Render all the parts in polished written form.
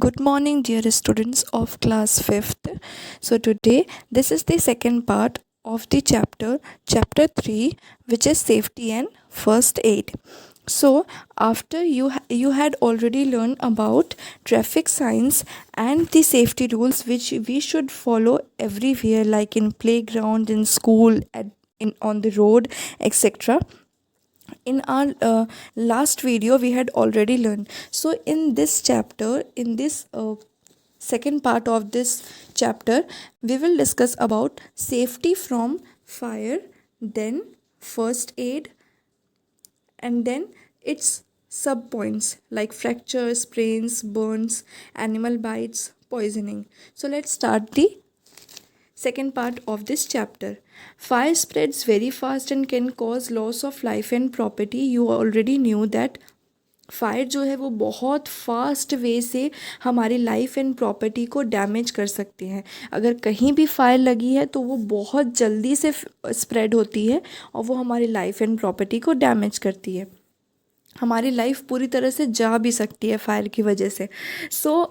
Good morning, dear students of class 5th. So, today this is the second part of the chapter 3, which is safety and first aid. So, after you had already learned about traffic signs and the safety rules which we should follow everywhere, like in playground, in school, on the road, etc. In our last video we had already learned. So in this chapter, in this second part of this chapter, we will discuss about safety from fire, then first aid, and then its sub points like fractures, sprains, burns, animal bites, poisoning. So let's start the second part of this chapter. Fire spreads very fast and can cause loss of life and property. You already knew that fire जो है वो बहुत fast way से हमारी life and property को damage कर सकते हैं. अगर कहीं भी फायर लगी है तो वो बहुत जल्दी से स्प्रेड होती है और वो हमारी लाइफ एंड प्रॉपर्टी को डैमेज करती है. हमारी लाइफ पूरी तरह से जा भी सकती है फायर की वजह से. सो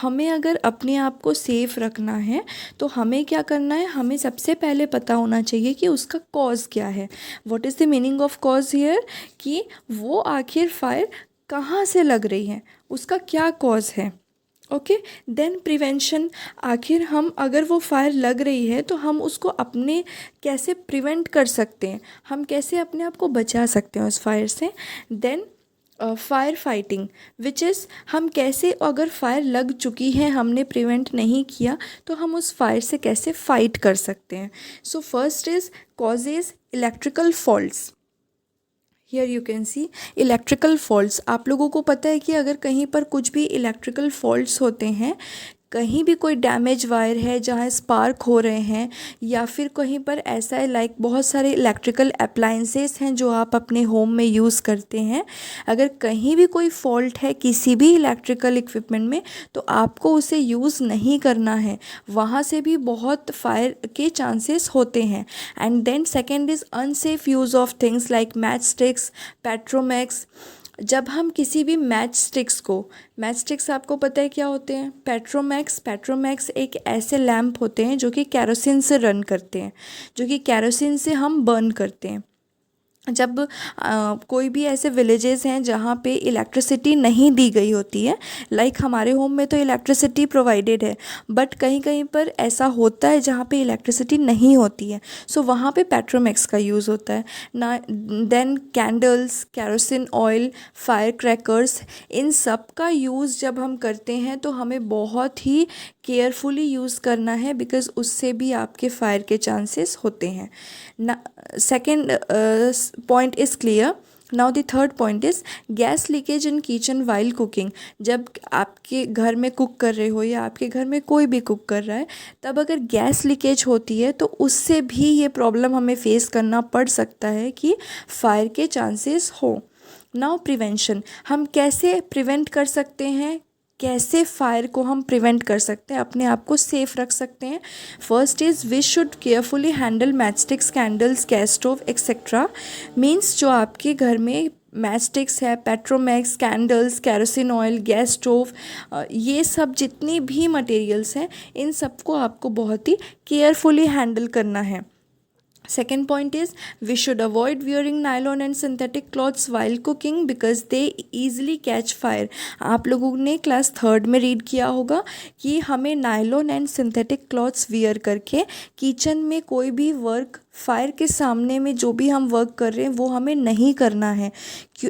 हमें अगर अपने आप को सेफ़ रखना है तो हमें क्या करना है, हमें सबसे पहले पता होना चाहिए कि उसका कॉज क्या है. What is the meaning of cause here, कि वो आखिर फायर कहाँ से लग रही है, उसका क्या कॉज है. Okay, then prevention. आखिर हम अगर वो फायर लग रही है तो हम उसको अपने कैसे प्रिवेंट कर सकते हैं, हम कैसे अपने आप को बचा सकते हैं उस फायर से. Then fire fighting, which is हम कैसे, अगर फायर लग चुकी है हमने प्रिवेंट नहीं किया तो हम उस फायर से कैसे फाइट कर सकते हैं. So first is causes electrical faults. Here you can see electrical faults. आप लोगों को पता है कि अगर कहीं पर कुछ भी इलेक्ट्रिकल फॉल्ट्स होते हैं, कहीं भी कोई डैमेज वायर है जहाँ स्पार्क हो रहे हैं, या फिर कहीं पर ऐसा है लाइक बहुत सारे इलेक्ट्रिकल अप्लाइंसेस हैं जो आप अपने होम में यूज़ करते हैं, अगर कहीं भी कोई फॉल्ट है किसी भी इलेक्ट्रिकल इक्विपमेंट में तो आपको उसे यूज़ नहीं करना है. वहाँ से भी बहुत फायर के चांसेस होते हैं. And then second is unsafe use of things like match sticks, Petromax. जब हम किसी भी मैच स्टिक्स आपको पता है क्या होते हैं, पेट्रोमैक्स एक ऐसे लैम्प होते हैं जो कि कैरोसिन से रन करते हैं, जो कि कैरोसिन से हम बर्न करते हैं. जब कोई भी ऐसे विलेजेस हैं जहाँ पे इलेक्ट्रिसिटी नहीं दी गई होती है, लाइक हमारे होम में तो इलेक्ट्रिसिटी प्रोवाइडेड है, बट कहीं कहीं पर ऐसा होता है जहाँ पे इलेक्ट्रिसिटी नहीं होती है, सो वहाँ पे पेट्रोमैक्स का यूज़ होता है ना. Then candles, kerosene oil, fire crackers, इन सब का यूज़ जब हम करते हैं तो हमें बहुत ही केयरफुली यूज़ करना है, बिकॉज़ उससे भी आपके फायर के चांसेस होते हैं ना. Second point is clear. Now the third point is gas leakage in kitchen while cooking. जब आपके घर में कुक कर रहे हो या आपके घर में कोई भी कुक कर रहा है, तब अगर गैस लीकेज होती है तो उससे भी ये प्रॉब्लम हमें फेस करना पड़ सकता है कि फायर के चांसेस हो. नाउ प्रिवेंशन, हम कैसे प्रिवेंट कर सकते हैं, कैसे फायर को हम प्रिवेंट कर सकते हैं, अपने आप को सेफ रख सकते हैं. First is we should carefully handle match sticks, candles, gas stove etcetera. Means जो आपके घर में मैच स्टिक्स है, Petromax, candles, kerosene oil, gas stove, ये सब जितनी भी मटेरियल्स हैं, इन सबको आपको बहुत ही केयरफुली हैंडल करना है. Second point is we should avoid wearing nylon and synthetic clothes while cooking because they easily catch fire. आप लोगों ने क्लास 3rd में रीड किया होगा कि हमें nylon and synthetic clothes wear करके किचन में कोई भी वर्क, फायर के सामने में जो भी हम वर्क कर रहे हैं वो हमें नहीं करना है.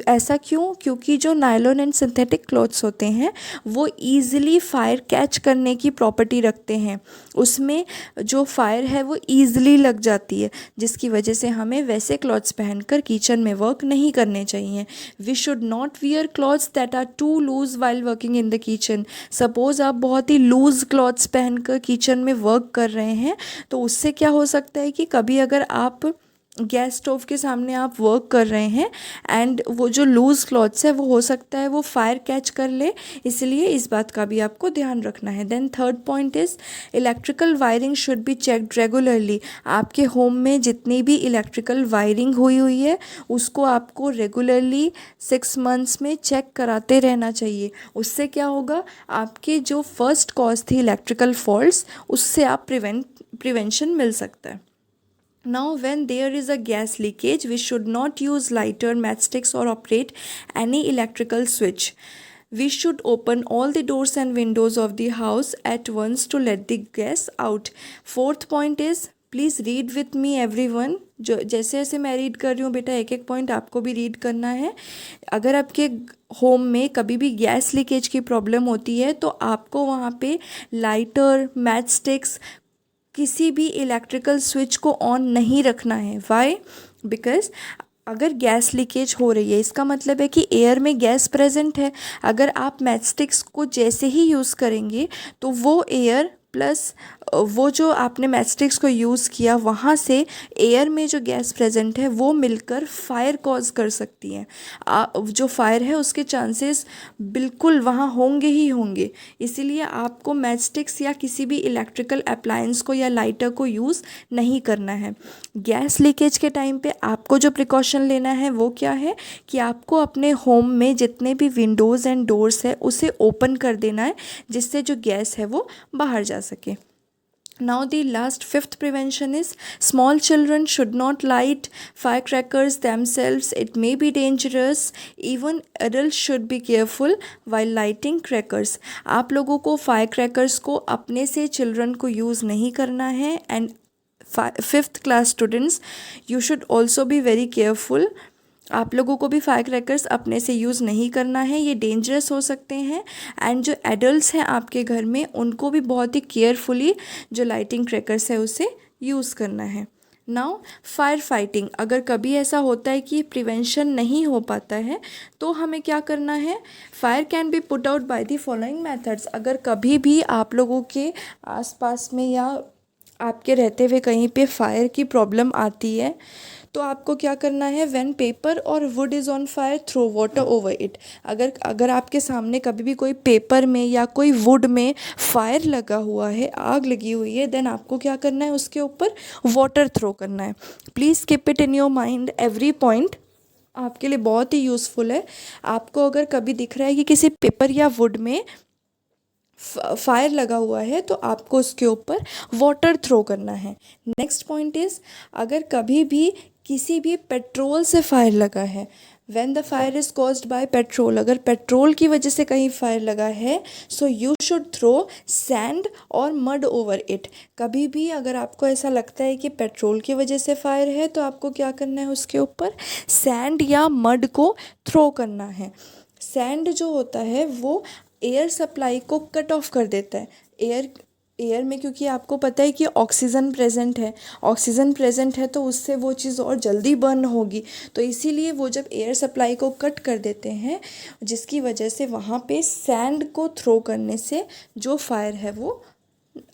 ऐसा क्यों? क्योंकि जो नायलॉन एंड सिंथेटिक क्लॉथ्स होते हैं वो ईज़िली फायर कैच करने की प्रॉपर्टी रखते हैं, उसमें जो फायर है वो ईज़िली लग जाती है, जिसकी वजह से हमें वैसे क्लॉथ्स पहनकर किचन में वर्क नहीं करने चाहिए. We should not wear clothes that are too loose while working in the kitchen. Suppose आप बहुत ही लूज़ क्लॉथ्स पहनकर किचन में वर्क कर रहे हैं तो उससे क्या हो सकता है कि कभी अगर आप गैस स्टोव के सामने आप वर्क कर रहे हैं एंड वो जो लूज़ क्लॉथ्स है वो हो सकता है वो फायर कैच कर ले, इसलिए इस बात का भी आपको ध्यान रखना है। Then third point is electrical wiring should be checked regularly. आपके होम में जितनी भी इलेक्ट्रिकल वायरिंग हुई है उसको आपको रेगुलरली 6 मंथ्स में चेक कराते रहना चाहिए। उससे क्या होगा, आपके जो फर्स्ट कॉज थी इलेक्ट्रिकल फॉल्ट्स उससे आप प्रिवेंशन मिल सकता है। Now, when there is a gas leakage, we should not use lighter, matchsticks, or operate any electrical switch. We should open all the doors and windows of the house at once to let the gas out. Fourth point is please read with me everyone. जो जैसे जैसे मैं read कर रही हूँ बेटा एक एक पॉइंट आपको भी रीड करना है। अगर आपके होम में कभी भी गैस लीकेज की प्रॉब्लम होती है तो आपको वहाँ पे लाइटर, मैच स्टिक्स, किसी भी इलेक्ट्रिकल स्विच को ऑन नहीं रखना है। वाई? बिकॉज अगर गैस लीकेज हो रही है इसका मतलब है कि एयर में गैस प्रेजेंट है। अगर आप मैचस्टिक्स को जैसे ही यूज़ करेंगे तो वो एयर प्लस वो जो आपने मैचस्टिक्स को यूज़ किया वहाँ से एयर में जो गैस प्रेजेंट है वो मिलकर फायर कॉज कर सकती हैं। जो फायर है उसके चांसेस बिल्कुल वहाँ होंगे ही होंगे। इसीलिए आपको मैचस्टिक्स या किसी भी इलेक्ट्रिकल अप्लायंस को या लाइटर को यूज़ नहीं करना है। गैस लीकेज के टाइम पे आपको जो प्रिकॉशन लेना है वो क्या है कि आपको अपने होम में जितने भी विंडोज़ एंड डोर्स है उसे ओपन कर देना है जिससे जो गैस है वो बाहर जा सके। Now the last fifth prevention is small children should not light firecrackers themselves. It may be dangerous. Even adults should be careful while lighting crackers. आप लोगों को firecrackers को अपने से children को use नहीं करना है and fifth class students you should also be very careful. आप लोगों को भी फायर क्रैकर्स अपने से यूज़ नहीं करना है, ये डेंजरस हो सकते हैं। एंड जो एडल्ट्स हैं आपके घर में उनको भी बहुत ही केयरफुली जो लाइटिंग क्रैकर्स है उसे यूज़ करना है। नाउ फायर फाइटिंग, अगर कभी ऐसा होता है कि प्रिवेंशन नहीं हो पाता है तो हमें क्या करना है, fire can be put out by the following methods. अगर कभी भी आप लोगों के आसपास में या आपके रहते हुए कहीं पे फायर की प्रॉब्लम आती है तो आपको क्या करना है, व्हेन पेपर और wood is on fire throw water over it. अगर आपके सामने कभी भी कोई पेपर में या कोई वुड में फायर लगा हुआ है, आग लगी हुई है, देन आपको क्या करना है, उसके ऊपर वाटर थ्रो करना है। Please keep it in your mind, every point आपके लिए बहुत ही यूज़फुल है। आपको अगर कभी दिख रहा है कि किसी पेपर या वुड में फायर लगा हुआ है तो आपको उसके ऊपर वाटर थ्रो करना है। नेक्स्ट पॉइंट इज़, अगर कभी भी किसी भी पेट्रोल से फायर लगा है, when the fire is caused by petrol, अगर पेट्रोल की वजह से कहीं फायर लगा है so you should throw sand और मड ओवर इट। कभी भी अगर आपको ऐसा लगता है कि पेट्रोल की वजह से फायर है तो आपको क्या करना है, उसके ऊपर सैंड या मड को थ्रो करना है। सैंड जो होता है वो एयर सप्लाई को कट ऑफ कर देता है। एयर में क्योंकि आपको पता है कि ऑक्सीजन प्रेजेंट है तो उससे वो चीज़ और जल्दी बर्न होगी, तो इसीलिए वो जब एयर सप्लाई को कट कर देते हैं जिसकी वजह से वहाँ पे सैंड को थ्रो करने से जो फायर है वो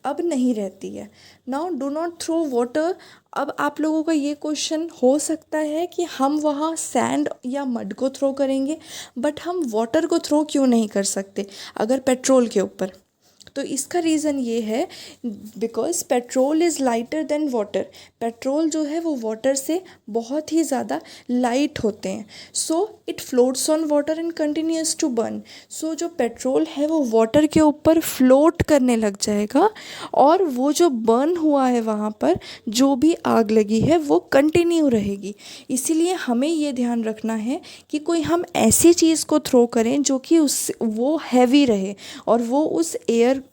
अब नहीं रहती है। Now do not throw water. अब आप लोगों का ये क्वेश्चन हो सकता है कि हम वहाँ सैंड या मड को थ्रो करेंगे बट हम वाटर को थ्रो क्यों नहीं कर सकते अगर पेट्रोल के ऊपर? तो इसका रीज़न ये है because petrol is lighter than water. Petrol जो है वो वाटर से बहुत ही ज़्यादा लाइट होते हैं, so it floats on water and continues to burn. So जो पेट्रोल है वो वाटर के ऊपर फ्लोट करने लग जाएगा और वो जो बर्न हुआ है वहाँ पर जो भी आग लगी है वो कंटिन्यू रहेगी। इसीलिए हमें ये ध्यान रखना है कि कोई हम ऐसी चीज़ को थ्रो करें जो कि वो हैवी रहे और वो उस एयर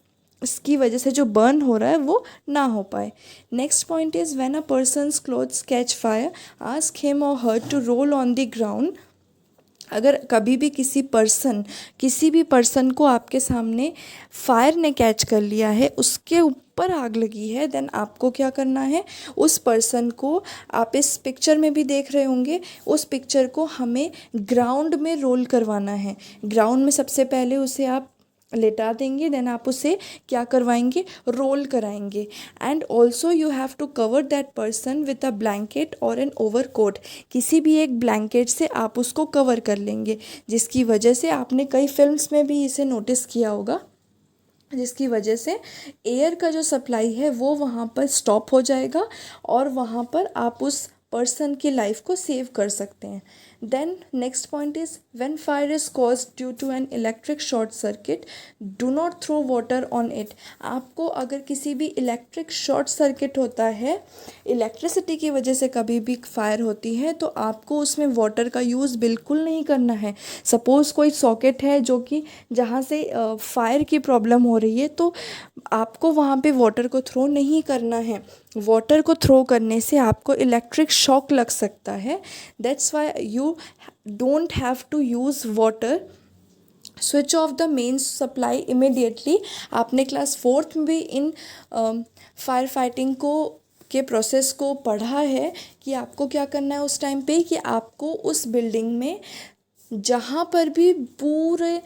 इसकी वजह से जो बर्न हो रहा है वो ना हो पाए। Next point is, when a person's clothes catch fire ask him और her to roll on the ground. अगर कभी भी किसी भी पर्सन को आपके सामने फायर ने कैच कर लिया है, उसके ऊपर आग लगी है, देन आपको क्या करना है, उस पर्सन को, आप इस पिक्चर में भी देख रहे होंगे, उस पिक्चर को हमें ग्राउंड में रोल करवाना है। ग्राउंड में सबसे पहले उसे आप लेटा देंगे, देन आप उसे क्या करवाएंगे, रोल कराएंगे। And also you have to cover that person with a blanket और एन ओवर कोट। किसी भी एक ब्लैंकेट से आप उसको कवर कर लेंगे, जिसकी वजह से आपने कई फिल्म्स में भी इसे नोटिस किया होगा, जिसकी वजह से एयर का जो सप्लाई है वो वहाँ पर स्टॉप हो जाएगा और वहाँ पर आप उस पर्सन की लाइफ को सेव कर सकते हैं। Then next point is when fire is caused due to an electric short circuit, do not throw water on it. आपको अगर किसी भी इलेक्ट्रिक शॉर्ट सर्किट होता है, इलेक्ट्रिसिटी की वजह से कभी भी फायर होती है, तो आपको उसमें वाटर का यूज़ बिल्कुल नहीं करना है। सपोज़ कोई सॉकेट है जो कि जहाँ से फायर की प्रॉब्लम हो रही है, तो आपको वहाँ पे वाटर को थ्रो नहीं करना है। वाटर को थ्रो करने से आपको इलेक्ट्रिक शॉक लग सकता है। That's why you don't have to use water. Switch off the main supply immediately. आपने क्लास 4th में भी इन फायर फाइटिंग को के प्रोसेस को पढ़ा है कि आपको क्या करना है उस टाइम पे, कि आपको उस बिल्डिंग में जहाँ पर भी पूरे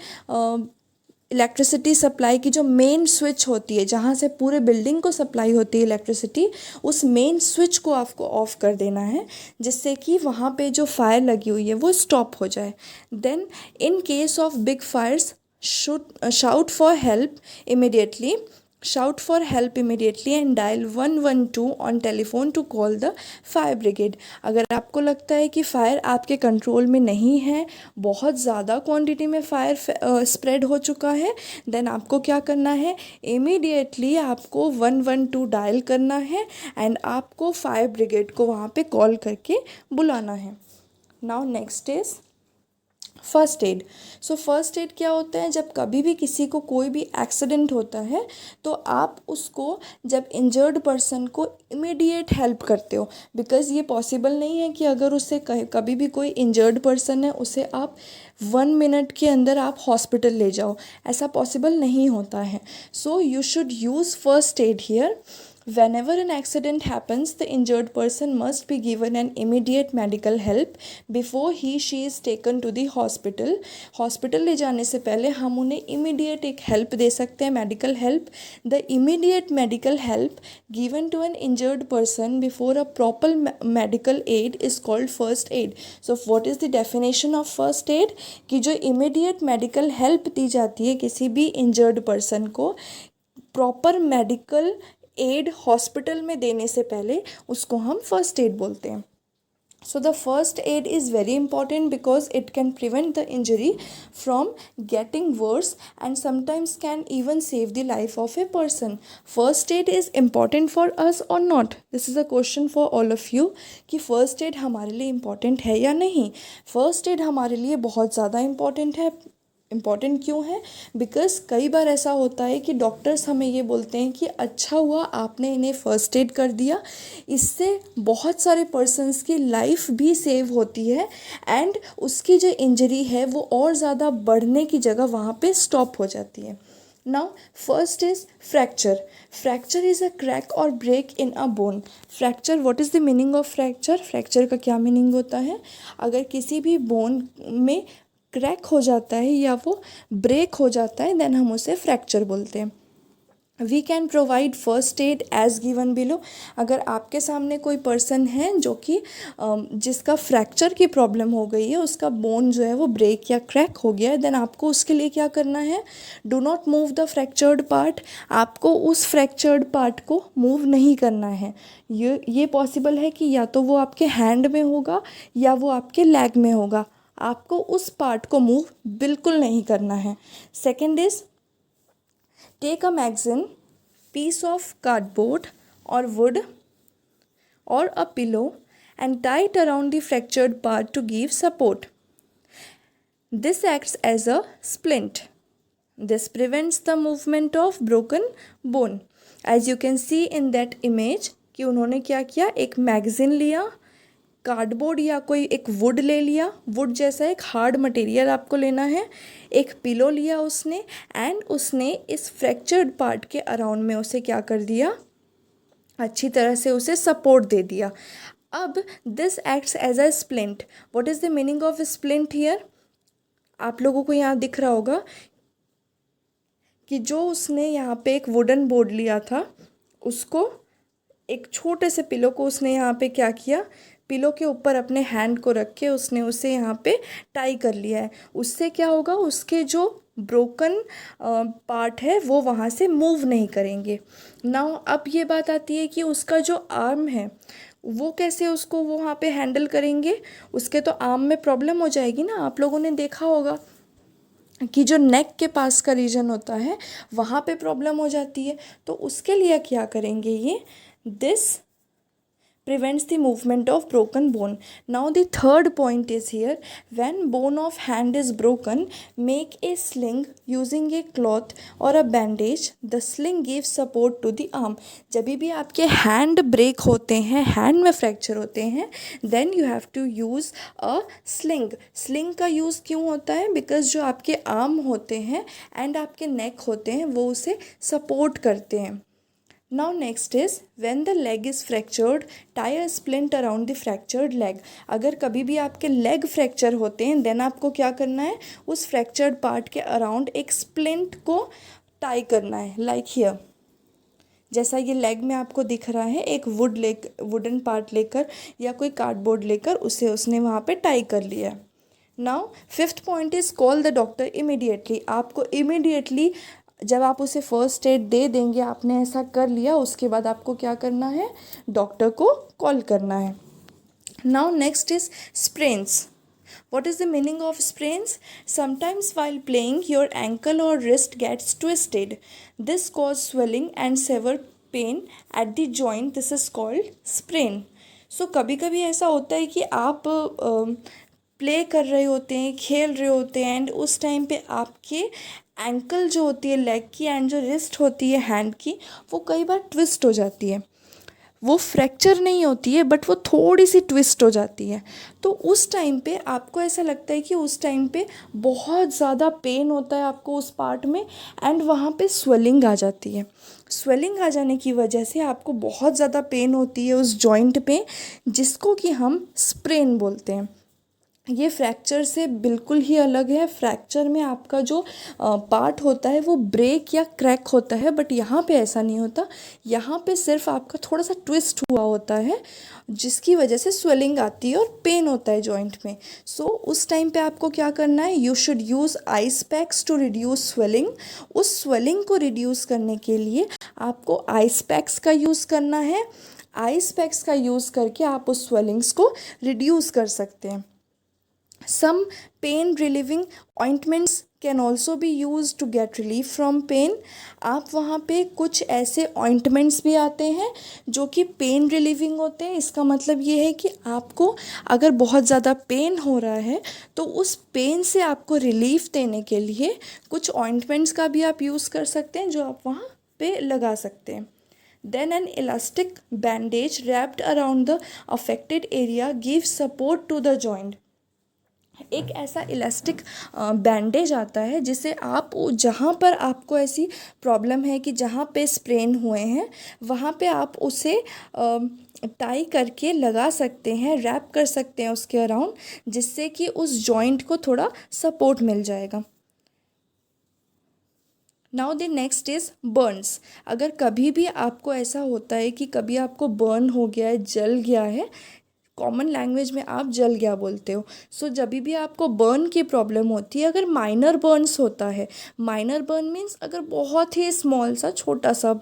इलेक्ट्रिसिटी सप्लाई की जो मेन स्विच होती है, जहाँ से पूरे बिल्डिंग को सप्लाई होती है इलेक्ट्रिसिटी, उस मेन स्विच को आपको ऑफ कर देना है, जिससे कि वहाँ पे जो फायर लगी हुई है वो स्टॉप हो जाए। Then in case of big fires should shout for help immediately. Shout for help immediately and dial 112 on telephone to call the fire brigade। अगर आपको लगता है कि फायर आपके कंट्रोल में नहीं है, बहुत ज़्यादा क्वांटिटी में फायर स्प्रेड हो चुका है, देन आपको क्या करना है, इमीडिएटली आपको 112 डायल करना है एंड आपको फायर ब्रिगेड को वहाँ पे कॉल करके बुलाना है। Now next is first aid. So first aid क्या होता है, जब कभी भी किसी को कोई भी एक्सीडेंट होता है तो आप उसको, जब इंजर्ड पर्सन को इमीडिएट हेल्प करते हो, बिकॉज़ ये पॉसिबल नहीं है कि अगर उससे कभी भी कोई इंजर्ड पर्सन है उसे आप 1 मिनट के अंदर आप हॉस्पिटल ले जाओ, ऐसा पॉसिबल नहीं होता है। So you should use first aid here. Whenever an accident happens, the injured person must be given an immediate medical help before she is taken to the hospital। Hospital ले जाने से पहले हम उन्हें इमीडिएट एक हेल्प दे सकते हैं, medical help. The immediate medical help given to an injured person before a proper medical aid is called first aid. So what is the definition of first aid, कि जो इमीडिएट मेडिकल हेल्प दी जाती है किसी भी injured person को proper medical add hospital में देने से पहले, उसको हम फर्स्ट एड बोलते हैं। So the first aid is very important because it can prevent the injury from getting worse and sometimes can even save the life of a person. First aid is important for us और not, this is a question for all of you, कि first aid हमारे लिए important है या नहीं। First aid हमारे लिए बहुत ज़्यादा इम्पॉर्टेंट है। इम्पॉर्टेंट क्यों है, बिकॉज़ कई बार ऐसा होता है कि डॉक्टर्स हमें ये बोलते हैं कि अच्छा हुआ आपने इन्हें फ़र्स्ट एड कर दिया, इससे बहुत सारे पर्सन्स की लाइफ भी सेव होती है एंड उसकी जो इंजरी है वो और ज़्यादा बढ़ने की जगह वहाँ पे स्टॉप हो जाती है। Now first is fracture. Fracture is a crack और break in a bone. Fracture, what is the meaning of fracture? Fracture का क्या मीनिंग होता है? अगर किसी भी बोन में क्रैक हो जाता है या वो ब्रेक हो जाता है, देन हम उसे फ्रैक्चर बोलते हैं। We can provide first aid as given below. अगर आपके सामने कोई पर्सन है जो कि जिसका फ्रैक्चर की प्रॉब्लम हो गई है, उसका बोन जो है वो ब्रेक या क्रैक हो गया है, देन आपको उसके लिए क्या करना है, do not move the fractured part. आपको उस फ्रैक्चर्ड पार्ट को मूव नहीं करना है। ये पॉसिबल है कि या तो वो आपके हैंड में होगा या वो आपके लेग में होगा, आपको उस पार्ट को मूव बिल्कुल नहीं करना है। Second is take a magazine, piece of cardboard or wood or a pillow and tie it around the fractured part to give support. This acts as a splint. This prevents the movement of broken bone. As you can see in that image कि उन्होंने क्या किया, एक magazine लिया, cardboard या कोई एक would ले लिया, वुड जैसा एक हार्ड मटेरियल आपको लेना है, एक पिलो लिया उसने एंड उसने इस फ्रैक्चर्ड पार्ट के अराउंड में उसे क्या कर दिया, अच्छी तरह से उसे सपोर्ट दे दिया। अब this acts as a splint. What is the meaning of splint here? आप लोगों को यहाँ दिख रहा होगा कि जो उसने यहाँ पे एक वुडन बोर्ड लिया था, उसको एक छोटे से पिलो को उसने यहाँ पे क्या किया, पिलो के ऊपर अपने हैंड को रख के उसने उसे यहाँ पे टाई कर लिया है। उससे क्या होगा, उसके जो ब्रोकन पार्ट है वो वहाँ से मूव नहीं करेंगे। नाउ अब ये बात आती है कि उसका जो आर्म है वो कैसे उसको वो वहाँ पे हैंडल करेंगे। उसके तो आर्म में प्रॉब्लम हो जाएगी ना। आप लोगों ने देखा होगा कि जो नेक के पास का रीजन होता है वहाँ पे प्रॉब्लम हो जाती है। तो उसके लिए क्या करेंगे ये, this prevents the movement of broken bone. Now the third point is here, when bone of hand is broken, make a sling using a cloth or a bandage. The sling gives support to the arm. जब भी आपके hand brake होते हैं, hand में fracture होते हैं, then you have to use a sling. Sling का use क्यों होता है, बिकॉज जो आपके आर्म होते हैं एंड आपके नेक होते हैं वो उसे सपोर्ट करते हैं। Now next is, when the leg is fractured, tie a splint around the fractured leg. अगर कभी भी आपके लेग फ्रैक्चर होते हैं देन आपको क्या करना है, उस फ्रैक्चर्ड पार्ट के अराउंड एक स्प्लिंट को टाई करना है, लाइक हियर। जैसा ये लेग में आपको दिख रहा है, एक वुडन पार्ट लेकर या कोई कार्डबोर्ड लेकर उसे उसने वहाँ पे टाई कर लिया है। Now fifth point is call the doctor immediately. आपको इमीडिएटली जब आप उसे फर्स्ट एड दे देंगे, आपने ऐसा कर लिया, उसके बाद आपको क्या करना है, डॉक्टर को कॉल करना है। Now next is sprains. What is the meaning of sprains? Sometimes while playing, your ankle or wrist gets twisted. This causes swelling and severe pain at the joint. This is called sprain. So कभी कभी ऐसा होता है कि आप play कर रहे होते हैं, खेल रहे होते हैं एंड उस टाइम पे आपके एंकल जो होती है लेग की एंड जो रिस्ट होती है हैंड की, वो कई बार ट्विस्ट हो जाती है। वो फ्रैक्चर नहीं होती है बट वो थोड़ी सी ट्विस्ट हो जाती है। तो उस टाइम पे आपको ऐसा लगता है कि उस टाइम पे बहुत ज़्यादा पेन होता है आपको उस पार्ट में एंड वहाँ पे स्वेलिंग आ जाती है। स्वेलिंग आ जाने की वजह से आपको बहुत ज़्यादा पेन होती है उस जॉइंट पे, जिसको कि हम स्प्रेन बोलते हैं। ये फ्रैक्चर से बिल्कुल ही अलग है। फ्रैक्चर में आपका जो पार्ट होता है वो ब्रेक या क्रैक होता है, बट यहाँ पे ऐसा नहीं होता। यहाँ पे सिर्फ आपका थोड़ा सा ट्विस्ट हुआ होता है जिसकी वजह से स्वेलिंग आती है और पेन होता है जॉइंट में। सो उस टाइम पे आपको क्या करना है, you should use ice packs to reduce swelling. उस स्वेलिंग को रिड्यूस करने के लिए आपको आइस पैक्स का यूज़ करना है। आइस पैक्स का यूज़ करके आप उस स्वेलिंग्स को रिड्यूस कर सकते हैं। Some pain relieving ointments can also be used to get relief from pain. आप वहाँ पे कुछ ऐसे ointments भी आते हैं जो कि पेन रिलीविंग होते हैं। इसका मतलब ये है कि आपको अगर बहुत ज़्यादा पेन हो रहा है तो उस पेन से आपको रिलीफ देने के लिए कुछ ointments का भी आप यूज़ कर सकते हैं जो आप वहाँ पे लगा सकते हैं। Then an elastic bandage wrapped around the affected area gives support to the joint. एक ऐसा इलास्टिक बैंडेज आता है जिसे आप जहाँ पर आपको ऐसी प्रॉब्लम है कि जहाँ पे स्प्रेन हुए हैं वहाँ पे आप उसे टाई करके लगा सकते हैं, रैप कर सकते हैं उसके अराउंड, जिससे कि उस जॉइंट को थोड़ा सपोर्ट मिल जाएगा। Now the next is Burns. अगर कभी भी आपको ऐसा होता है कि कभी आपको बर्न हो गया है, जल गया है, कॉमन लैंग्वेज में आप जल गया बोलते हो। सो जब भी आपको बर्न की प्रॉब्लम होती है, अगर माइनर बर्न्स होता है, माइनर बर्न मीन्स अगर बहुत ही स्मॉल सा छोटा सा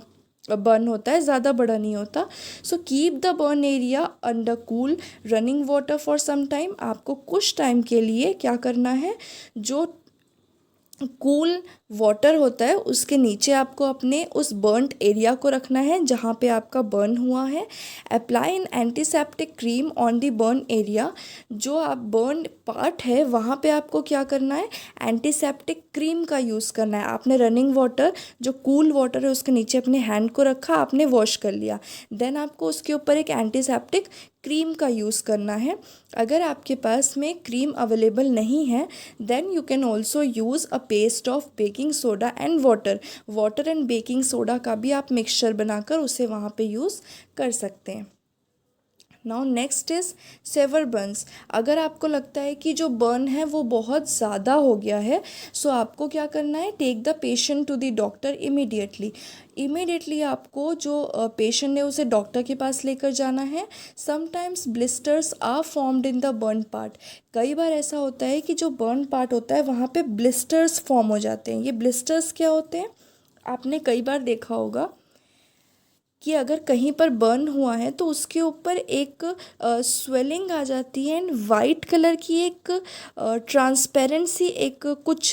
बर्न होता है, ज़्यादा बड़ा नहीं होता। So keep the burn area under cool running water for some time. आपको कुछ टाइम के लिए क्या करना है, जो कूल वाटर होता है उसके नीचे आपको अपने उस बर्नड एरिया को रखना है जहाँ पे आपका बर्न हुआ है। Apply N antiseptic cream on the burn area. जो आप बर्न पार्ट है वहाँ पे आपको क्या करना है, एंटीसेप्टिक क्रीम का यूज़ करना है। आपने रनिंग वाटर, जो कूल वाटर है उसके नीचे अपने हैंड को रखा, आपने वॉश कर लिया, देन आपको उसके ऊपर एक एंटीसेप्टिक क्रीम का यूज़ करना है। अगर आपके पास में क्रीम अवेलेबल नहीं है then you can also use a paste of baking soda and water and baking soda का भी आप मिक्सचर बनाकर उसे वहाँ पे यूज़ कर सकते हैं। Now next is severe burns. अगर आपको लगता है कि जो बर्न है वो बहुत ज़्यादा हो गया है, सो आपको क्या करना है, take the patient to the doctor immediately आपको जो पेशेंट है उसे डॉक्टर के पास लेकर जाना है। Sometimes blisters are formed in the burn part. कई बार ऐसा होता है कि जो बर्न पार्ट होता है वहाँ पे ब्लिस्टर्स फॉर्म हो जाते हैं। ये ब्लिस्टर्स क्या होते हैं, आपने कई बार देखा होगा कि अगर कहीं पर बर्न हुआ है तो उसके ऊपर एक स्वेलिंग आ जाती है एंड वाइट कलर की एक ट्रांसपेरेंसी, एक कुछ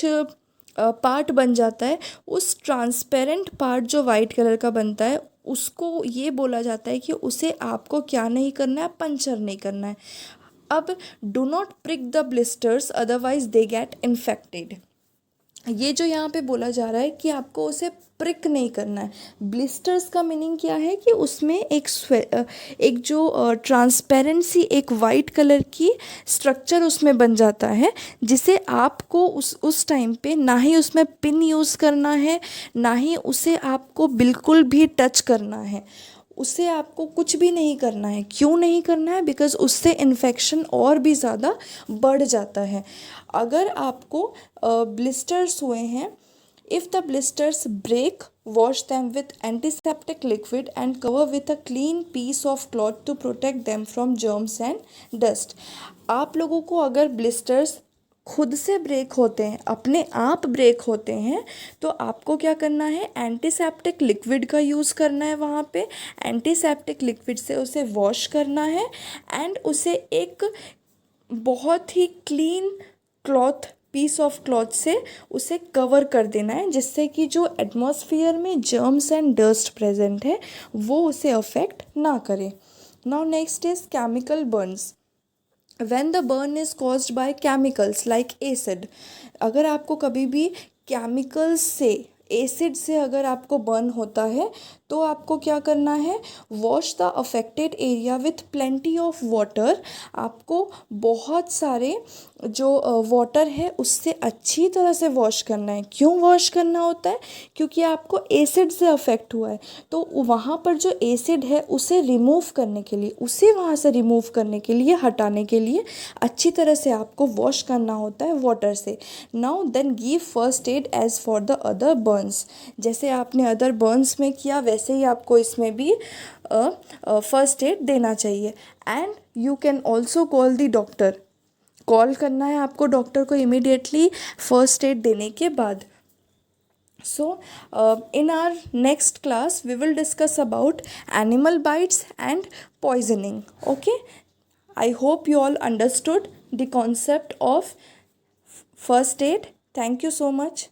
पार्ट बन जाता है। उस ट्रांसपेरेंट पार्ट जो वाइट कलर का बनता है उसको ये बोला जाता है कि उसे आपको क्या नहीं करना है, पंचर नहीं करना है। अब do not prick the blisters otherwise they get infected. ये जो यहाँ पे बोला जा रहा है कि आपको उसे प्रिक नहीं करना है। ब्लिस्टर्स का मीनिंग क्या है कि उसमें एक जो ट्रांसपेरेंसी, एक वाइट कलर की स्ट्रक्चर उसमें बन जाता है, जिसे आपको उस टाइम पे ना ही उसमें पिन यूज़ करना है, ना ही उसे आपको बिल्कुल भी टच करना है। उसे आपको कुछ भी नहीं करना है। क्यों नहीं करना है? बिकॉज़ उससे इन्फेक्शन और भी ज़्यादा बढ़ जाता है। अगर आपको ब्लिस्टर्स हुए हैं, if the blisters break, wash them with antiseptic liquid and cover with a clean piece of cloth to protect them from germs and dust. आप लोगों को अगर ब्लिस्टर्स खुद से ब्रेक होते हैं, अपने आप ब्रेक होते हैं, तो आपको क्या करना है, एंटीसेप्टिक लिक्विड का यूज़ करना है। वहाँ पे एंटीसेप्टिक लिक्विड से उसे वॉश करना है एंड उसे एक बहुत ही clean cloth, piece of cloth से उसे कवर कर देना है, जिससे कि जो एटमॉस्फेयर में जर्म्स एंड डस्ट प्रेजेंट है वो उसे अफेक्ट ना करे। Now next is chemical Burns. when the burn is caused by chemicals like acid। अगर आपको कभी भी केमिकल्स से, एसिड से अगर आपको बर्न होता है तो आपको क्या करना है, wash the affected area with plenty of water. आपको बहुत सारे जो वाटर है उससे अच्छी तरह से वॉश करना है। क्यों वॉश करना होता है? क्योंकि आपको एसिड से अफेक्ट हुआ है, तो वहाँ पर जो एसिड है उसे रिमूव करने के लिए, उसे वहाँ से रिमूव करने के लिए, हटाने के लिए अच्छी तरह से आपको वॉश करना होता है वाटर से। Now then give first aid as for the other burns. जैसे आपने अदर बर्न्स में किया वैसे ही आपको इसमें भी फर्स्ट एड देना चाहिए। And you can also call the doctor. Call करना है आपको डॉक्टर को इमीडिएटली फर्स्ट एड देने के बाद। So, in our next class, we will discuss about animal bites and poisoning. Okay? I hope you all understood the concept of first aid. Thank you so much.